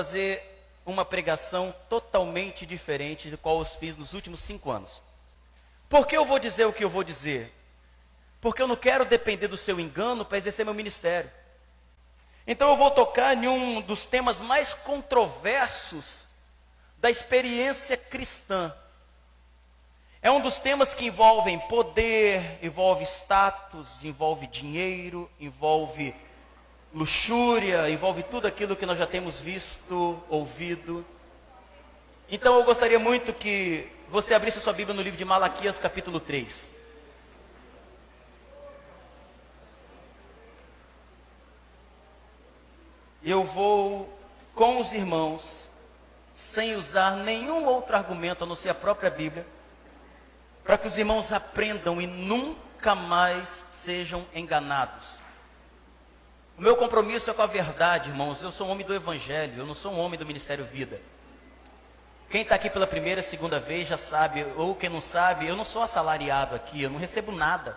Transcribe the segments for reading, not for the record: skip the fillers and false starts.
fazer uma pregação totalmente diferente do qual eu fiz nos últimos 5 anos. Por que eu vou dizer o que eu vou dizer? Porque eu não quero depender do seu engano para exercer meu ministério. Então eu vou tocar em um dos temas mais controversos da experiência cristã. É um dos temas que envolvem poder, envolve status, envolve dinheiro, envolve luxúria, envolve tudo aquilo que nós já temos visto, ouvido. Então eu gostaria muito que você abrisse sua Bíblia no livro de Malaquias, capítulo 3. Eu vou com os irmãos, sem usar nenhum outro argumento a não ser a própria Bíblia, para que os irmãos aprendam e nunca mais sejam enganados. O meu compromisso é com a verdade, irmãos. Eu sou um homem do Evangelho, eu não sou um homem do Ministério Vida. Quem está aqui pela primeira, segunda vez já sabe, ou quem não sabe, eu não sou assalariado aqui, eu não recebo nada.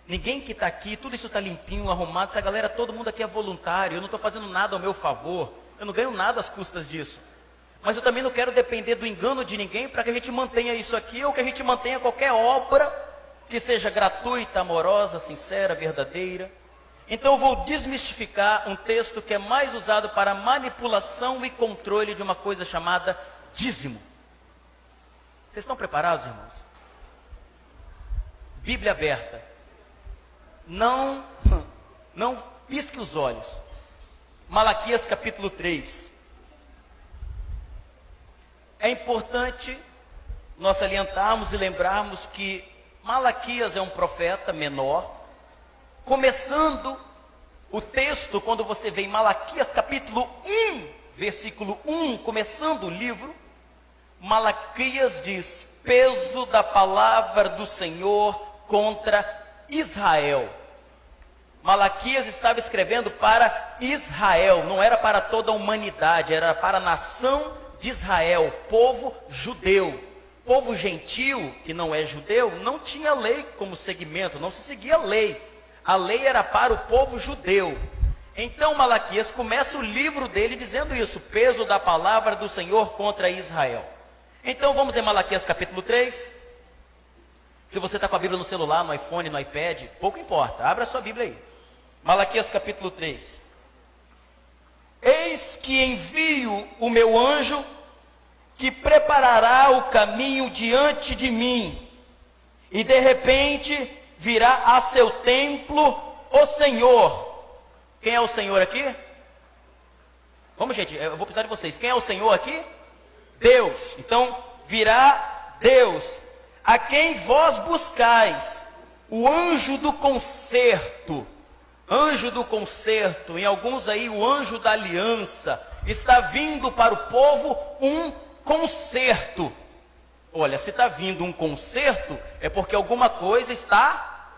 Ninguém que está aqui, tudo isso está limpinho, arrumado, essa galera, todo mundo aqui é voluntário, eu não estou fazendo nada ao meu favor, eu não ganho nada às custas disso. Mas eu também não quero depender do engano de ninguém para que a gente mantenha isso aqui, ou que a gente mantenha qualquer obra que seja gratuita, amorosa, sincera, verdadeira. Então eu vou desmistificar um texto que é mais usado para manipulação e controle de uma coisa chamada dízimo. Vocês estão preparados, irmãos? Bíblia aberta. Não pisque os olhos. Malaquias capítulo 3. É importante nós salientarmos e lembrarmos que Malaquias é um profeta menor. Começando o texto, quando você vê em Malaquias capítulo 1, versículo 1, começando o livro, Malaquias diz: peso da palavra do Senhor contra Israel. Malaquias estava escrevendo para Israel, não era para toda a humanidade, era para a nação de Israel, povo judeu. Povo gentil, que não é judeu, não tinha lei como segmento, não se seguia lei. A lei era para o povo judeu. Então Malaquias começa o livro dele dizendo isso: peso da palavra do Senhor contra Israel. Então vamos em Malaquias capítulo 3. Se você está com a Bíblia no celular, no iPhone, no iPad, pouco importa, abra a sua Bíblia aí. Malaquias capítulo 3. Eis que envio o meu anjo, que preparará o caminho diante de mim, e de repente virá a seu templo o Senhor. Quem é o Senhor aqui? Vamos, gente, eu vou precisar de vocês. Quem é o Senhor aqui? Deus. Então, virá Deus, a quem vós buscais, o anjo do concerto. Anjo do concerto, em alguns aí o anjo da aliança. Está vindo para o povo um concerto. Olha, se está vindo um concerto, é porque alguma coisa está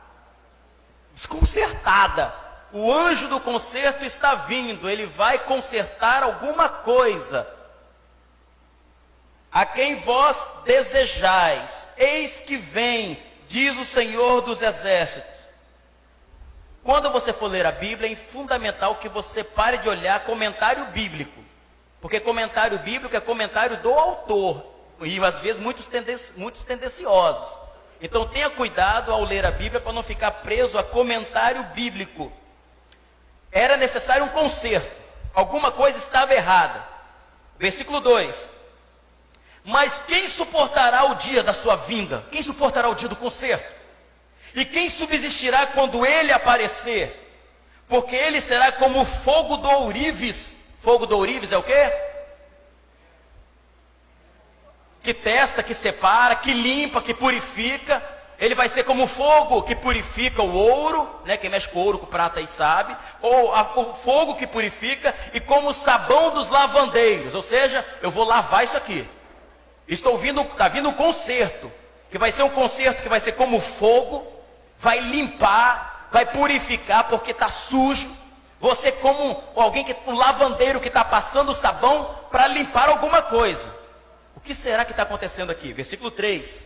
desconcertada. O anjo do concerto está vindo, ele vai consertar alguma coisa. A quem vós desejais, eis que vem, diz o Senhor dos Exércitos. Quando você for ler a Bíblia, é fundamental que você pare de olhar comentário bíblico. Porque comentário bíblico é comentário do autor. E às vezes muitos tendenciosos. Então tenha cuidado ao ler a Bíblia para não ficar preso a comentário bíblico. Era necessário um conserto. Alguma coisa estava errada. Versículo 2. Mas quem suportará o dia da sua vinda? Quem suportará o dia do conserto? E quem subsistirá quando ele aparecer? Porque ele será como fogo do ourives. Fogo do ourives é o quê? Que testa, que separa, que limpa, que purifica. Ele vai ser como fogo que purifica o ouro, né? Quem mexe com ouro, com prata aí sabe. Ou o fogo que purifica, e como o sabão dos lavandeiros. Ou seja, eu vou lavar isso aqui. Está vindo um concerto, que vai ser um concerto que vai ser como fogo, vai limpar, vai purificar, porque está sujo. Você como um lavandeiro que está passando sabão para limpar alguma coisa. O que será que está acontecendo aqui? Versículo 3.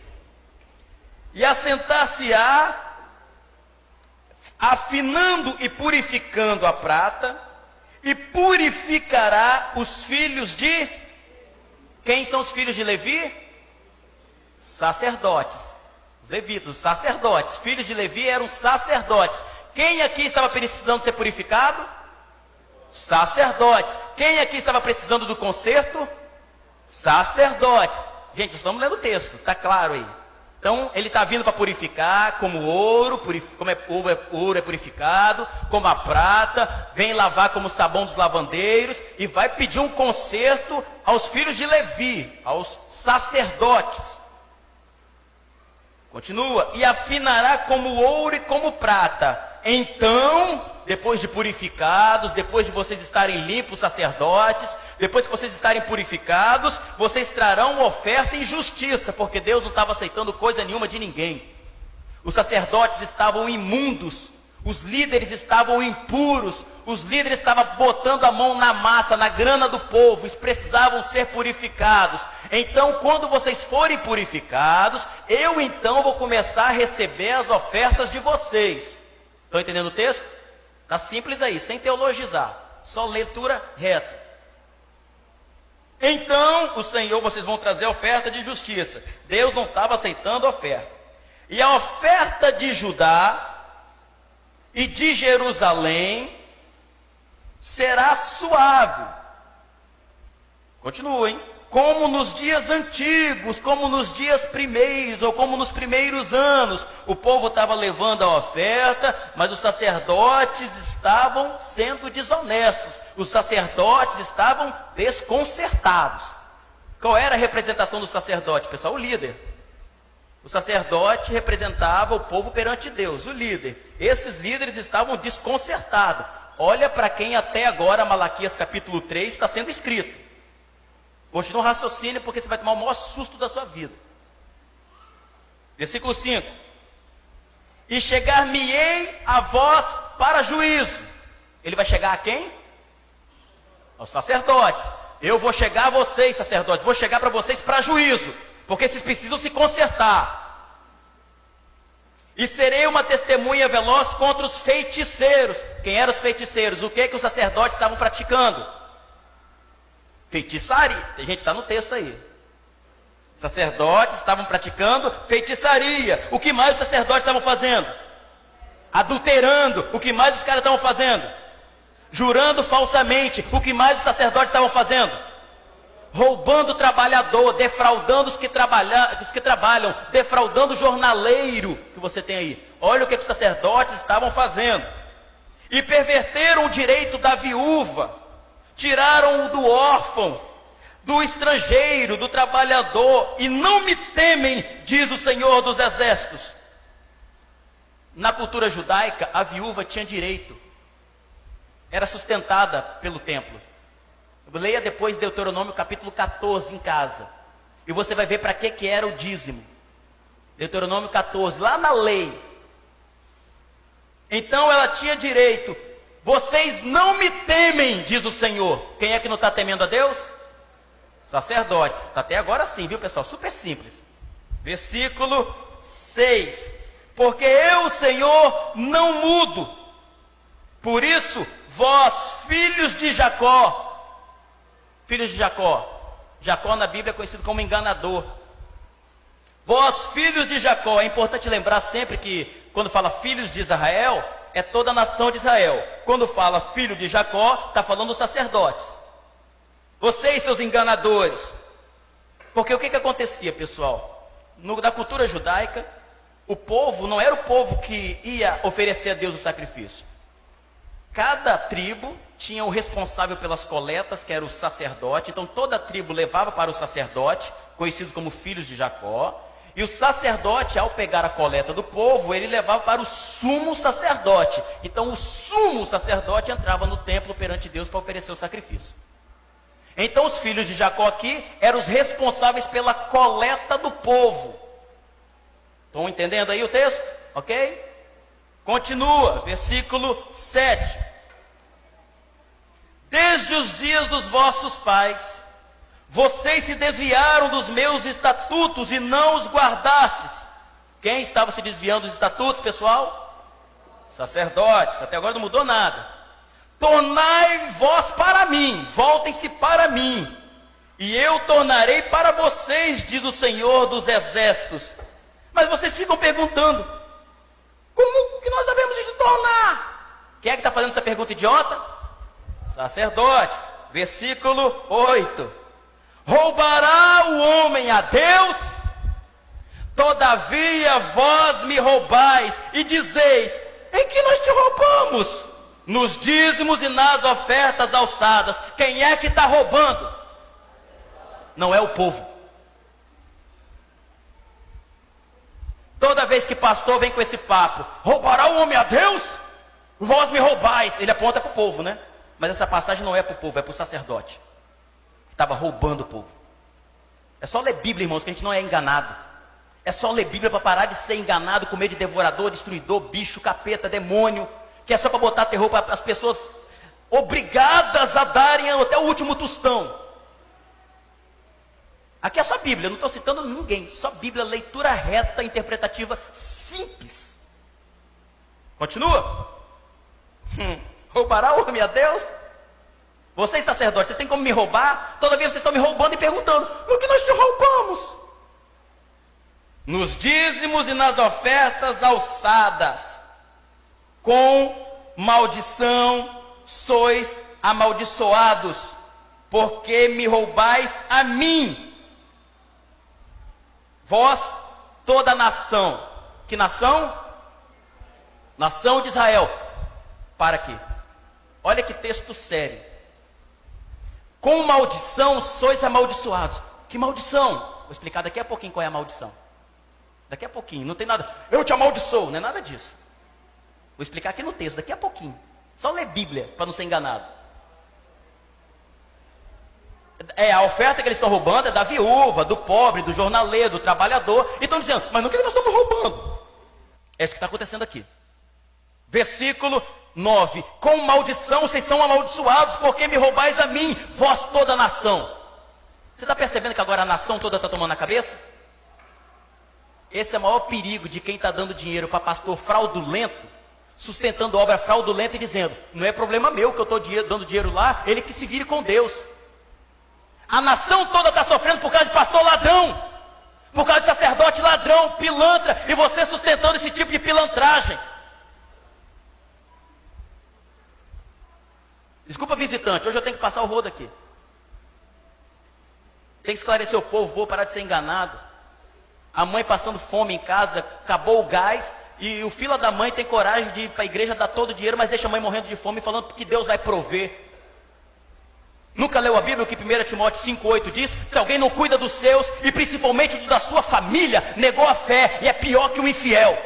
E assentar-se-á, afinando e purificando a prata, e purificará os filhos de... Quem são os filhos de Levi? Sacerdotes. Os levitas, os sacerdotes. Filhos de Levi eram sacerdotes. Quem aqui estava precisando ser purificado? Sacerdotes. Quem aqui estava precisando do conserto? Sacerdotes. Gente, estamos lendo o texto, está claro aí. Então, ele está vindo para purificar, como ouro, ouro é purificado, como a prata, vem lavar como o sabão dos lavandeiros, e vai pedir um conserto aos filhos de Levi, aos sacerdotes. Continua, e afinará como ouro e como prata. Então, depois de purificados, depois de vocês estarem limpos, sacerdotes, depois que vocês estarem purificados, vocês trarão oferta em justiça, porque Deus não estava aceitando coisa nenhuma de ninguém. Os sacerdotes estavam imundos, os líderes estavam impuros, os líderes estavam botando a mão na massa, na grana do povo, eles precisavam ser purificados. Então, quando vocês forem purificados, eu então vou começar a receber as ofertas de vocês. Estão entendendo o texto? Está simples aí, sem teologizar, só leitura reta. Então, o Senhor, vocês vão trazer a oferta de justiça. Deus não estava aceitando a oferta. E a oferta de Judá e de Jerusalém será suave. Continuem. Como nos dias antigos, como nos dias primeiros, ou como nos primeiros anos, o povo estava levando a oferta, mas os sacerdotes estavam sendo desonestos, os sacerdotes estavam desconcertados. Qual era a representação do sacerdote, pessoal? O líder. O sacerdote representava o povo perante Deus, o líder. Esses líderes estavam desconcertados. Olha para quem até agora, Malaquias capítulo 3, está sendo escrito. Continua o raciocínio, porque você vai tomar o maior susto da sua vida. Versículo 5. E chegar-me-ei a vós para juízo. Ele vai chegar a quem? Aos sacerdotes. Eu vou chegar a vocês, sacerdotes, vou chegar para vocês para juízo, porque vocês precisam se consertar. E serei uma testemunha veloz contra os feiticeiros. Quem eram os feiticeiros? O que os sacerdotes estavam praticando? Feitiçaria. Tem gente que está no texto aí. Sacerdotes estavam praticando feitiçaria. O que mais os sacerdotes estavam fazendo? Adulterando. O que mais os caras estavam fazendo? Jurando falsamente. O que mais os sacerdotes estavam fazendo? Roubando o trabalhador, defraudando os que trabalham, defraudando o jornaleiro que você tem aí. Olha o que os sacerdotes estavam fazendo. E perverteram o direito da viúva. Tiraram do órfão, do estrangeiro, do trabalhador, e não me temem, diz o Senhor dos Exércitos. Na cultura judaica, a viúva tinha direito, era sustentada pelo templo. Leia depois Deuteronômio capítulo 14 em casa, e você vai ver para que era o dízimo. Deuteronômio 14, lá na lei. Então ela tinha direito. Vocês não me temem, diz o Senhor. Quem é que não está temendo a Deus? Sacerdotes. Até agora sim, viu pessoal? Super simples. Versículo 6. Porque eu, Senhor, não mudo. Por isso, vós, filhos de Jacó. Filhos de Jacó. Jacó na Bíblia é conhecido como enganador. Vós, filhos de Jacó. É importante lembrar sempre que quando fala filhos de Israel, é toda a nação de Israel. Quando fala filho de Jacó, está falando dos sacerdotes. Vocês, seus enganadores. Porque o que acontecia, pessoal? Na cultura judaica, o povo não era o povo que ia oferecer a Deus o sacrifício. Cada tribo tinha o responsável pelas coletas, que era o sacerdote. Então toda a tribo levava para o sacerdote, conhecido como filhos de Jacó. E o sacerdote, ao pegar a coleta do povo, ele levava para o sumo sacerdote. Então o sumo sacerdote entrava no templo perante Deus para oferecer o sacrifício. Então os filhos de Jacó aqui eram os responsáveis pela coleta do povo. Estão entendendo aí o texto? Ok? Continua, versículo 7. Desde os dias dos vossos pais, vocês se desviaram dos meus estatutos e não os guardastes. Quem estava se desviando dos estatutos, pessoal? Sacerdotes. Até agora não mudou nada. tornai vós para mim, voltem-se para mim, e eu tornarei para vocês, diz o Senhor dos Exércitos. Mas vocês ficam perguntando, como que nós devemos nos tornar? Quem é que está fazendo essa pergunta idiota? Sacerdotes. Versículo 8. Roubará o homem a Deus? Todavia vós me roubais e dizeis, em que nós te roubamos? Nos dízimos e nas ofertas alçadas. Quem é que está roubando? Não é o povo. Toda vez que pastor vem com esse papo, roubará o homem a Deus? Vós me roubais. Ele aponta para o povo, né? Mas essa passagem não é para o povo, é para o sacerdote, que estava roubando o povo. É só ler Bíblia, irmãos, que a gente não é enganado. É só ler Bíblia para parar de ser enganado com medo de devorador, destruidor, bicho, capeta, demônio, que é só para botar terror para as pessoas obrigadas a darem até o último tostão. Aqui é só Bíblia, eu não estou citando ninguém, só Bíblia, leitura reta, interpretativa, simples. Continua. Roubará o homem a Deus? Vocês sacerdotes, vocês têm como me roubar? Todavia vocês estão me roubando e perguntando, o que nós te roubamos? Nos dízimos e nas ofertas alçadas, com maldição sois amaldiçoados, porque me roubais a mim. Vós, toda a nação. Que nação? Nação de Israel. Para aqui. Olha que texto sério. Com maldição sois amaldiçoados. Que maldição? Vou explicar daqui a pouquinho qual é a maldição. Daqui a pouquinho. Não tem nada. Eu te amaldiçoo. Não é nada disso. Vou explicar aqui no texto, daqui a pouquinho. Só ler Bíblia, para não ser enganado. A oferta que eles estão roubando é da viúva, do pobre, do jornaleiro, do trabalhador. E estão dizendo, mas não que nós estamos roubando. É isso que está acontecendo aqui. Versículo 9. Com maldição vocês são amaldiçoados, porque me roubais a mim, vós toda a nação. Você está percebendo que agora a nação toda está tomando a cabeça? Esse é o maior perigo de quem está dando dinheiro para pastor fraudulento, sustentando obra fraudulenta e dizendo, não é problema meu que eu estou dando dinheiro lá, ele que se vire com Deus. A nação toda está sofrendo por causa de pastor ladrão, por causa de sacerdote ladrão, pilantra, e você sustentando esse tipo de pilantragem. Desculpa, visitante, hoje eu tenho que passar o rodo aqui. Tem que esclarecer o povo, vou parar de ser enganado. A mãe passando fome em casa, acabou o gás, e o filho da mãe tem coragem de ir para a igreja dar todo o dinheiro, mas deixa a mãe morrendo de fome, falando que Deus vai prover. Nunca leu a Bíblia, o que 1 Timóteo 5,8 diz? Se alguém não cuida dos seus, e principalmente da sua família, negou a fé, e é pior que um infiel.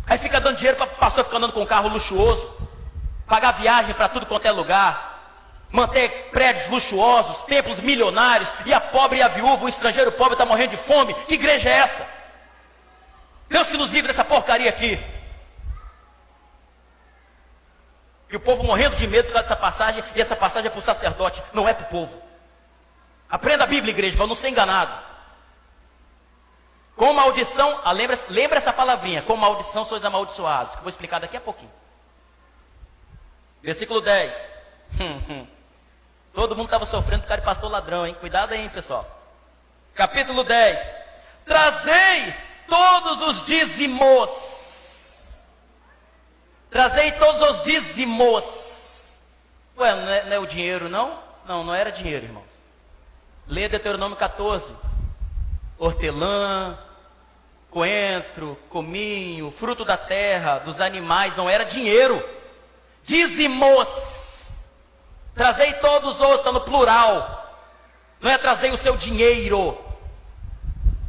Aí fica dando dinheiro para o pastor ficar andando com um carro luxuoso, pagar viagem para tudo quanto é lugar, manter prédios luxuosos, templos milionários, e a pobre e a viúva, o estrangeiro pobre está morrendo de fome. Que igreja é essa? Deus que nos livre dessa porcaria aqui. E o povo morrendo de medo por causa dessa passagem, e essa passagem é para o sacerdote, não é para o povo. Aprenda a Bíblia, igreja, para não ser enganado. Com maldição, lembra essa palavrinha, com maldição sois amaldiçoados, que eu vou explicar daqui a pouquinho. Versículo 10. Todo mundo estava sofrendo por causa de pastor ladrão, hein? Cuidado aí, hein, pessoal. Capítulo 10. Trazei todos os dízimos. Trazei todos os dízimos. Ué, não é o dinheiro, não? Não era dinheiro, irmãos. Lê Deuteronômio 14. Hortelã, coentro, cominho, fruto da terra, dos animais, não era dinheiro. Dízimos. Trazei todos os, está no plural. Não é trazei o seu dinheiro.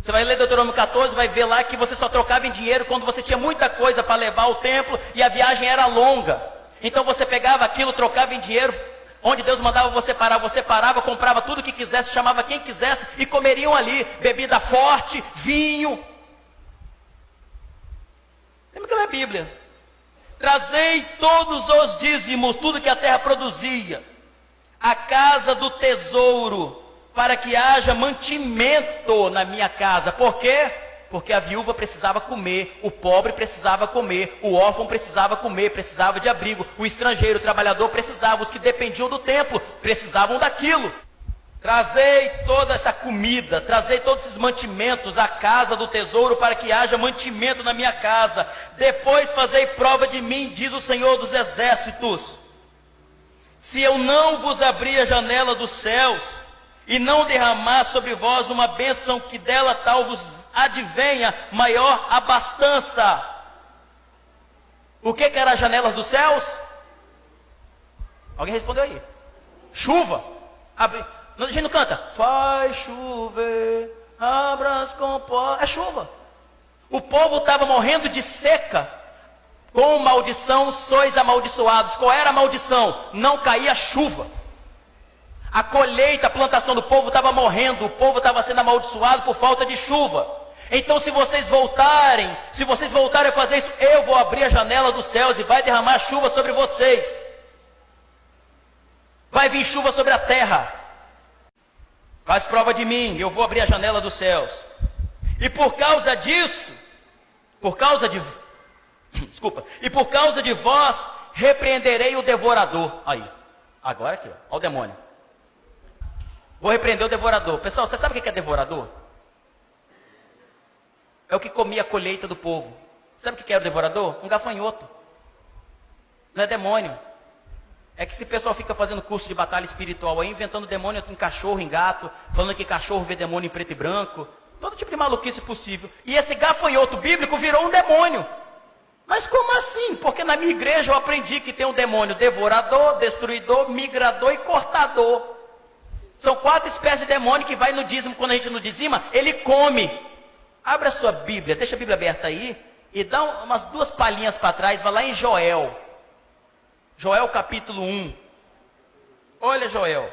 Você vai ler Deuteronômio 14, vai ver lá que você só trocava em dinheiro quando você tinha muita coisa para levar ao templo e a viagem era longa. Então você pegava aquilo, trocava em dinheiro, onde Deus mandava você parava, comprava tudo que quisesse, chamava quem quisesse e comeriam ali, bebida forte, vinho. Lembra que ler a Bíblia? Trazei todos os dízimos, tudo que a terra produzia, a casa do tesouro, para que haja mantimento na minha casa. Por quê? porque a viúva precisava comer, o pobre precisava comer, o órfão precisava comer, precisava de abrigo, o estrangeiro, o trabalhador precisava, os que dependiam do templo precisavam daquilo. Trazei toda essa comida, trazei todos esses mantimentos à casa do tesouro, para que haja mantimento na minha casa. Depois fazei prova de mim, diz o Senhor dos Exércitos, se eu não vos abrir a janela dos céus, e não derramar sobre vós uma bênção, que dela tal vos advenha maior abastança. O que era as janelas dos céus? Alguém respondeu aí? Chuva. A gente não canta, faz chover, abra as comportas. É chuva. O povo estava morrendo de seca. Com maldição sois amaldiçoados. Qual era a maldição? Não caía chuva. A colheita, a plantação do povo estava morrendo. O povo estava sendo amaldiçoado por falta de chuva. Então se vocês voltarem a fazer isso, eu vou abrir a janela dos céus e vai derramar chuva sobre vocês. Vai vir chuva sobre a terra. Faz prova de mim, eu vou abrir a janela dos céus. E por causa disso, e por causa de vós, repreenderei o devorador. Aí, agora aqui, ó, olha o demônio. Vou repreender o devorador. Pessoal, você sabe o que é devorador? É o que comia a colheita do povo. Sabe o que era o devorador? Um gafanhoto. Não é demônio. É que esse pessoal fica fazendo curso de batalha espiritual aí, inventando demônio em cachorro, em gato, falando que cachorro vê demônio em preto e branco, todo tipo de maluquice possível. E esse gafanhoto bíblico virou um demônio. Mas como assim? Porque na minha igreja eu aprendi que tem um demônio devorador, destruidor, migrador e cortador. São 4 espécies de demônio que vai no dízimo. Quando a gente não dizima, ele come. Abra a sua Bíblia, deixa a Bíblia aberta aí, e dá umas 2 palhinhas para trás, vai lá em Joel. Joel capítulo 1. Olha Joel.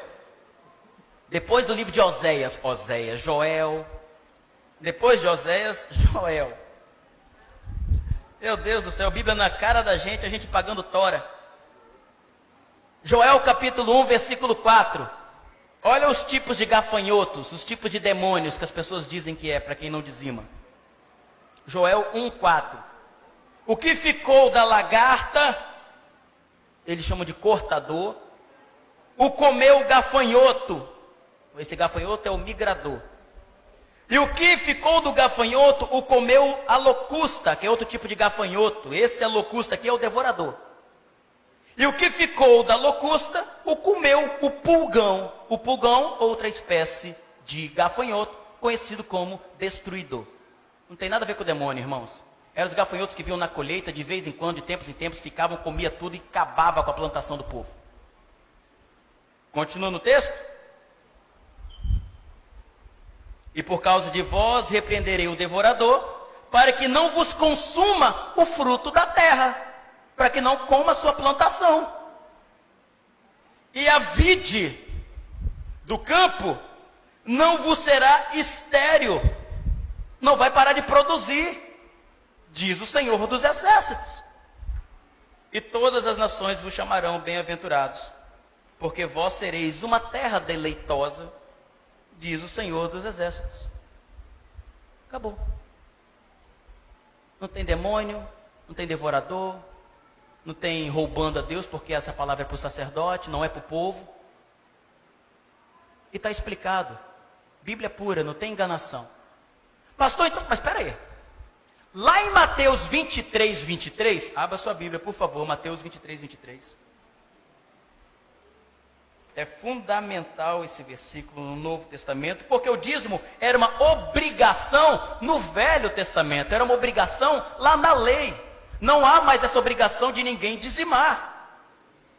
Depois do livro de Oséias, Joel. Depois de Oséias, Joel. Meu Deus do céu, Bíblia na cara da gente, a gente pagando tora. Joel capítulo 1, versículo 4. Olha os tipos de gafanhotos, os tipos de demônios que as pessoas dizem que é, para quem não dizima. Joel 1, 4. O que ficou da lagarta, eles chamam de cortador, o comeu o gafanhoto. Esse gafanhoto é o migrador. E o que ficou do gafanhoto, o comeu a locusta, que é outro tipo de gafanhoto. Esse é a locusta aqui, é o devorador. E o que ficou da locusta, o comeu o pulgão. O pulgão, outra espécie de gafanhoto, conhecido como destruidor. Não tem nada a ver com o demônio, irmãos. Eram os gafanhotos que vinham na colheita, de vez em quando, de tempos em tempos, ficavam, comia tudo e acabava com a plantação do povo. Continua no texto. E por causa de vós repreenderei o devorador, para que não vos consuma o fruto da terra, para que não coma a sua plantação. E a vide do campo não vos será estéril, não vai parar de produzir, diz o Senhor dos Exércitos. E todas as nações vos chamarão bem-aventurados, porque vós sereis uma terra deleitosa, diz o Senhor dos Exércitos. Acabou. Não tem demônio, não tem devorador, não tem roubando a Deus, porque essa palavra é para o sacerdote, não é para o povo. E está explicado. Bíblia pura, não tem enganação. Pastor, então, mas espera aí. Lá em Mateus 23, 23, abra sua Bíblia, por favor, Mateus 23, 23. É fundamental esse versículo no Novo Testamento, porque o dízimo era uma obrigação no Velho Testamento, era uma obrigação lá na lei. Não há mais essa obrigação de ninguém dizimar.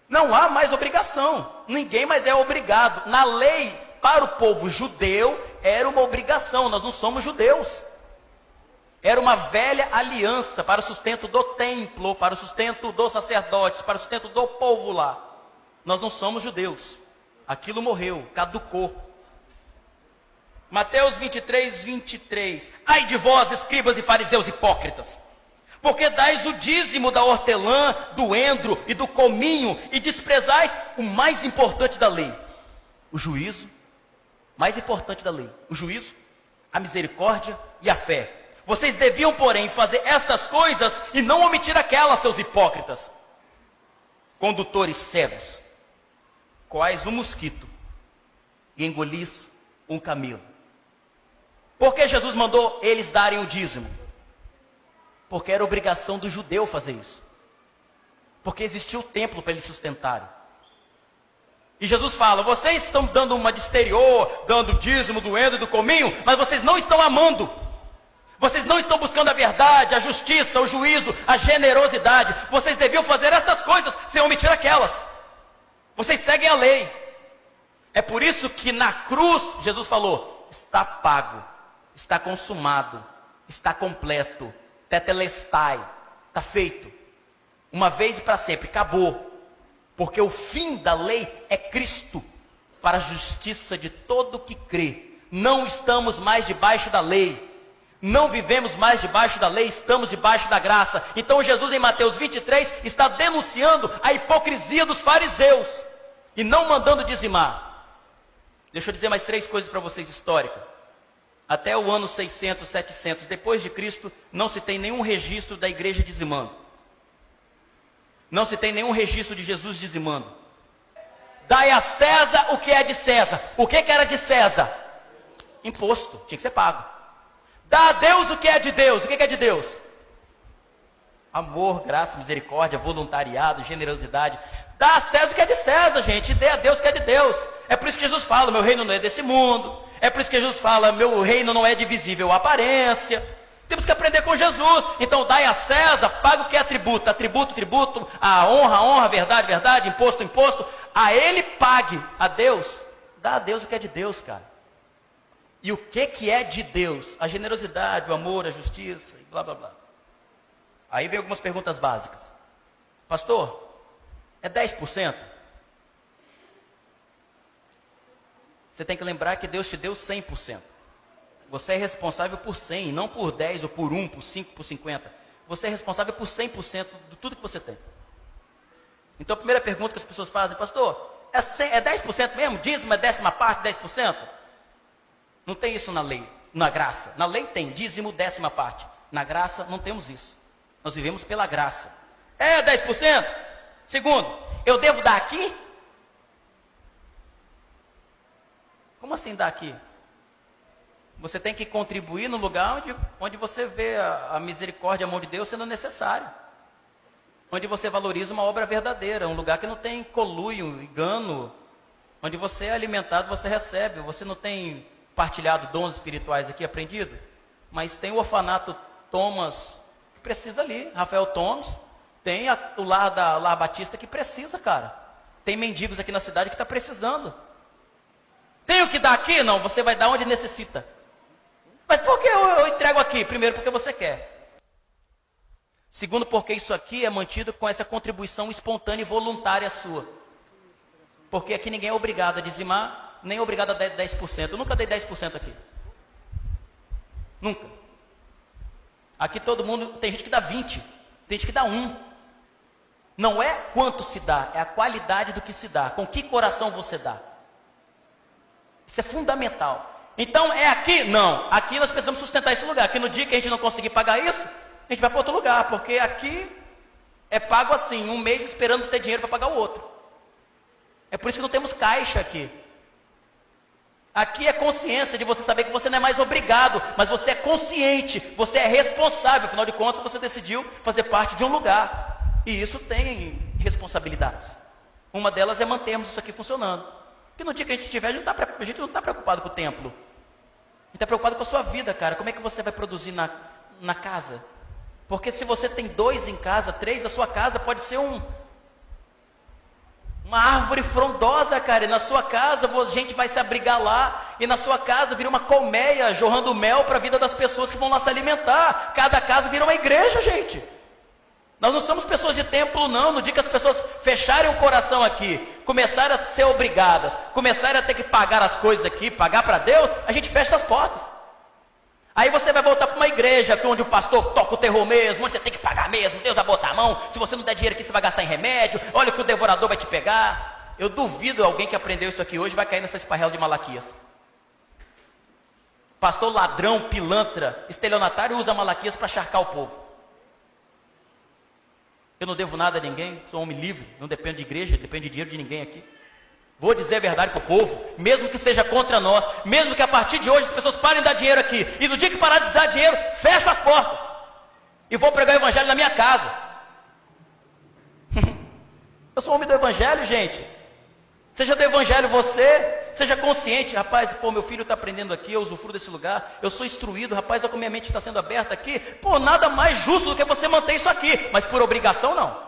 Não há mais obrigação. Ninguém mais é obrigado. Na lei, para o povo judeu, era uma obrigação. Nós não somos judeus. Era uma velha aliança para o sustento do templo, para o sustento dos sacerdotes, para o sustento do povo lá. Nós não somos judeus. Aquilo morreu, caducou. Mateus 23, 23. Ai de vós, escribas e fariseus hipócritas, porque dais o dízimo da hortelã, do endro e do cominho, e desprezais o mais importante da lei, o juízo. Mais importante da lei, o juízo, a misericórdia e a fé. Vocês deviam, porém, fazer estas coisas e não omitir aquelas, seus hipócritas. Condutores cegos, quais um mosquito, e engolis um camelo. Por que Jesus mandou eles darem o dízimo? Porque era obrigação do judeu fazer isso. Porque existia o templo para eles sustentarem. E Jesus fala, vocês estão dando uma de exterior, dando dízimo, doendo, do cominho, mas vocês não estão amando. Vocês não estão buscando a verdade, a justiça, o juízo, a generosidade. Vocês deviam fazer essas coisas, sem omitir aquelas. Vocês seguem a lei. É por isso que na cruz, Jesus falou, está pago, está consumado, está completo, tetelestai, está feito. Uma vez e para sempre, acabou. Porque o fim da lei é Cristo, para a justiça de todo que crê. Não estamos mais debaixo da lei. Não vivemos mais debaixo da lei, estamos debaixo da graça. Então Jesus em Mateus 23 está denunciando a hipocrisia dos fariseus e não mandando dizimar. Deixa eu dizer mais 3 coisas para vocês históricas. Até o ano 600, 700 depois de Cristo, não se tem nenhum registro da igreja dizimando. Não se tem nenhum registro de Jesus dizimando. Dai a César o que é de César. O que era de César? Imposto, tinha que ser pago. Dá a Deus o que é de Deus. O que é de Deus? Amor, graça, misericórdia, voluntariado, generosidade. Dá a César o que é de César, gente. E dê a Deus o que é de Deus. É por isso que Jesus fala, meu reino não é desse mundo. É por isso que Jesus fala, meu reino não é de visível aparência. Temos que aprender com Jesus. Então, dai a César, paga o que é tributo. Tributo, a honra, verdade, verdade, imposto. A ele pague. A Deus, dá a Deus o que é de Deus, cara. E o que é de Deus? A generosidade, o amor, a justiça, e blá, blá, blá. Aí vem algumas perguntas básicas. Pastor, é 10%? Você tem que lembrar que Deus te deu 100%. Você é responsável por 100, não por 10, ou por 1, por 5, por 50. Você é responsável por 100% de tudo que você tem. Então a primeira pergunta que as pessoas fazem, pastor, é 10% mesmo? Dízimo é 10ª parte, 10%? Não tem isso na lei, na graça. Na lei tem dízimo, 10ª parte. Na graça não temos isso. Nós vivemos pela graça. É 10%? Segundo, eu devo dar aqui? Como assim dar aqui? Você tem que contribuir no lugar onde você vê a misericórdia, a mão de Deus sendo necessário. Onde você valoriza uma obra verdadeira, um lugar que não tem conluio, engano. Onde você é alimentado, você recebe. Você não tem partilhado dons espirituais aqui, aprendido? Mas tem o orfanato Thomas, que precisa ali. Rafael Thomas. Tem o Lar Batista, que precisa, cara. Tem mendigos aqui na cidade que está precisando. Tem o que dar aqui? Não, você vai dar onde necessita. Mas por que eu entrego aqui? Primeiro, porque você quer. Segundo, porque isso aqui é mantido com essa contribuição espontânea e voluntária sua. Porque aqui ninguém é obrigado a dizimar, nem é obrigado a dar 10%. Eu nunca dei 10% aqui. Nunca. Aqui todo mundo, tem gente que dá 20%, tem gente que dá 1%. Não é quanto se dá, é a qualidade do que se dá. Com que coração você dá. Isso é fundamental. Então, é aqui? Não. Aqui nós precisamos sustentar esse lugar. Aqui no dia que a gente não conseguir pagar isso, a gente vai para outro lugar. Porque aqui é pago assim, um mês esperando ter dinheiro para pagar o outro. É por isso que não temos caixa aqui. Aqui é consciência de você saber que você não é mais obrigado, mas você é consciente, você é responsável. Afinal de contas, você decidiu fazer parte de um lugar. E isso tem responsabilidades. Uma delas é mantermos isso aqui funcionando. Porque no dia que a gente tiver, a gente não está preocupado com o templo. A gente está preocupado com a sua vida, cara. Como é que você vai produzir na casa? Porque se você tem 2 em casa, 3, a sua casa pode ser uma árvore frondosa, cara. E na sua casa, a gente vai se abrigar lá. E na sua casa vira uma colmeia, jorrando mel para a vida das pessoas que vão lá se alimentar. Cada casa vira uma igreja, gente. Nós não somos pessoas de templo, não. No dia que as pessoas fecharem o coração aqui, começarem a ser obrigadas, começarem a ter que pagar as coisas aqui, pagar para Deus, a gente fecha as portas. Aí você vai voltar para uma igreja onde o pastor toca o terror mesmo, onde você tem que pagar mesmo, Deus vai botar a mão. Se você não der dinheiro aqui, você vai gastar em remédio. Olha o que o devorador vai te pegar. Eu duvido alguém que aprendeu isso aqui hoje vai cair nessa esparrela de Malaquias. Pastor ladrão, pilantra, estelionatário usa Malaquias para charcar o povo. Eu não devo nada a ninguém, sou um homem livre, não dependo de igreja, dependo de dinheiro de ninguém aqui. Vou dizer a verdade para o povo, mesmo que seja contra nós, mesmo que a partir de hoje as pessoas parem de dar dinheiro aqui, e no dia que parar de dar dinheiro, fecho as portas, e vou pregar o evangelho na minha casa. Eu sou homem do evangelho, gente. Seja do evangelho você, seja consciente. Rapaz, pô, meu filho está aprendendo aqui, eu usufruo desse lugar, eu sou instruído, rapaz, olha como minha mente está sendo aberta aqui. Pô, nada mais justo do que você manter isso aqui. Mas por obrigação, não.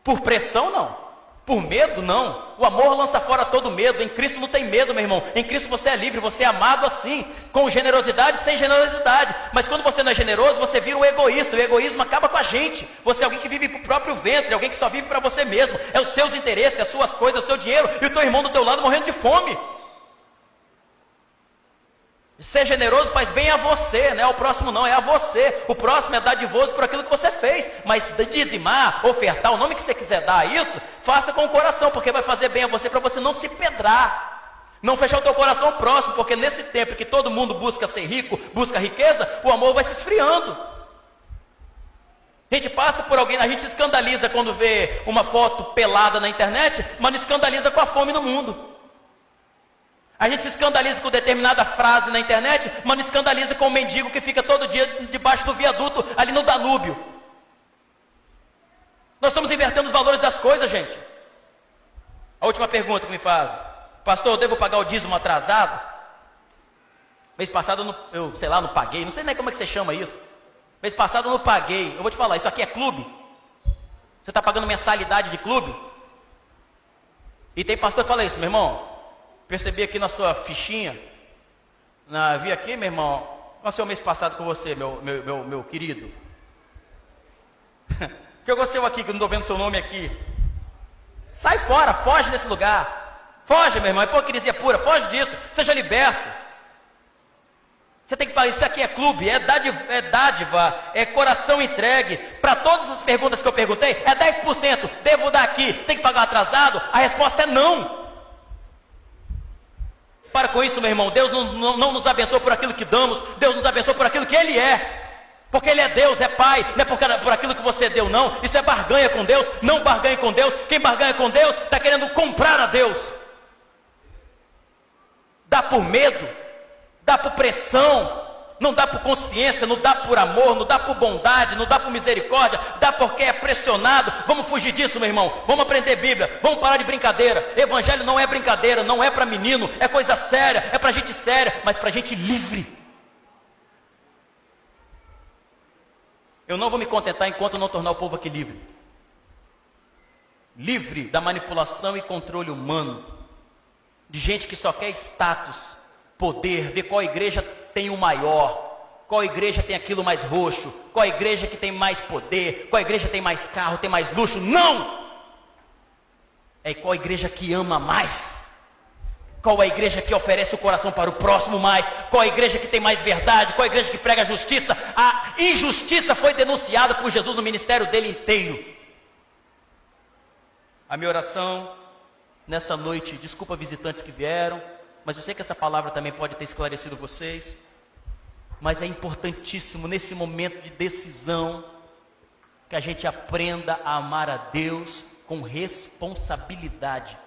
Por pressão, não. Por medo, não. O amor lança fora todo medo. Em Cristo não tem medo, meu irmão. Em Cristo você é livre, você é amado assim, com generosidade, sem generosidade. Mas quando você não é generoso, você vira um egoísta. O egoísmo acaba com a gente. Você é alguém que vive para o próprio ventre, alguém que só vive para você mesmo. É os seus interesses, as suas coisas, o seu dinheiro, e o teu irmão do teu lado morrendo de fome. Ser generoso faz bem a você, não é o próximo não, é a você. O próximo é dadivoso por aquilo que você fez. Mas dizimar, ofertar, o nome que você quiser dar a isso, faça com o coração, porque vai fazer bem a você, para você não se pedrar. Não fechar o teu coração ao próximo, porque nesse tempo que todo mundo busca ser rico, busca riqueza, o amor vai se esfriando. A gente passa por alguém, a gente se escandaliza quando vê uma foto pelada na internet, mas não escandaliza com a fome no mundo. A gente se escandaliza com determinada frase na internet, mas não escandaliza com o mendigo que fica todo dia debaixo do viaduto, ali no Danúbio. Nós estamos invertendo os valores das coisas, gente. A última pergunta que me fazem: pastor, eu devo pagar o dízimo atrasado? Mês passado eu não paguei, não sei nem como é que você chama isso. Mês passado eu não paguei. Eu vou te falar, isso aqui é clube? Você está pagando mensalidade de clube? E tem pastor que fala isso, meu irmão. Percebi aqui na sua fichinha, vi aqui, meu irmão, qual foi o mês passado com você, meu querido? Que eu gostei aqui, que eu não estou vendo seu nome aqui. Sai fora, foge desse lugar. Foge, meu irmão, é hipocrisia pura, foge disso, seja liberto. Você tem que falar, isso aqui é clube, é dádiva, é coração entregue. Para todas as perguntas que eu perguntei, é 10%, devo dar aqui, tem que pagar atrasado? A resposta é não. Para com isso, meu irmão. Deus não nos abençoa por aquilo que damos, Deus nos abençoa por aquilo que Ele é. Porque Ele é Deus, é Pai, não é por aquilo que você deu, não. Isso é barganha com Deus, não barganhe com Deus. Quem barganha com Deus está querendo comprar a Deus. Dá por medo, dá por pressão, não dá por consciência, não dá por amor, não dá por bondade, não dá por misericórdia, dá porque é pressionado. Vamos fugir disso, meu irmão. Vamos aprender Bíblia, vamos parar de brincadeira. Evangelho não é brincadeira, não é para menino, é coisa séria, é para gente séria, mas para gente livre. Eu não vou me contentar enquanto não tornar o povo aqui livre. Livre da manipulação e controle humano, de gente que só quer status, poder, ver qual igreja tem o maior, qual igreja tem aquilo mais roxo, qual igreja que tem mais poder, qual igreja tem mais carro, tem mais luxo. Não! É qual igreja que ama mais, qual a igreja que oferece o coração para o próximo mais, qual a igreja que tem mais verdade, qual a igreja que prega a justiça. A injustiça foi denunciada por Jesus no ministério dele inteiro. A minha oração nessa noite, desculpa visitantes que vieram, mas eu sei que essa palavra também pode ter esclarecido vocês. Mas é importantíssimo nesse momento de decisão que a gente aprenda a amar a Deus com responsabilidade.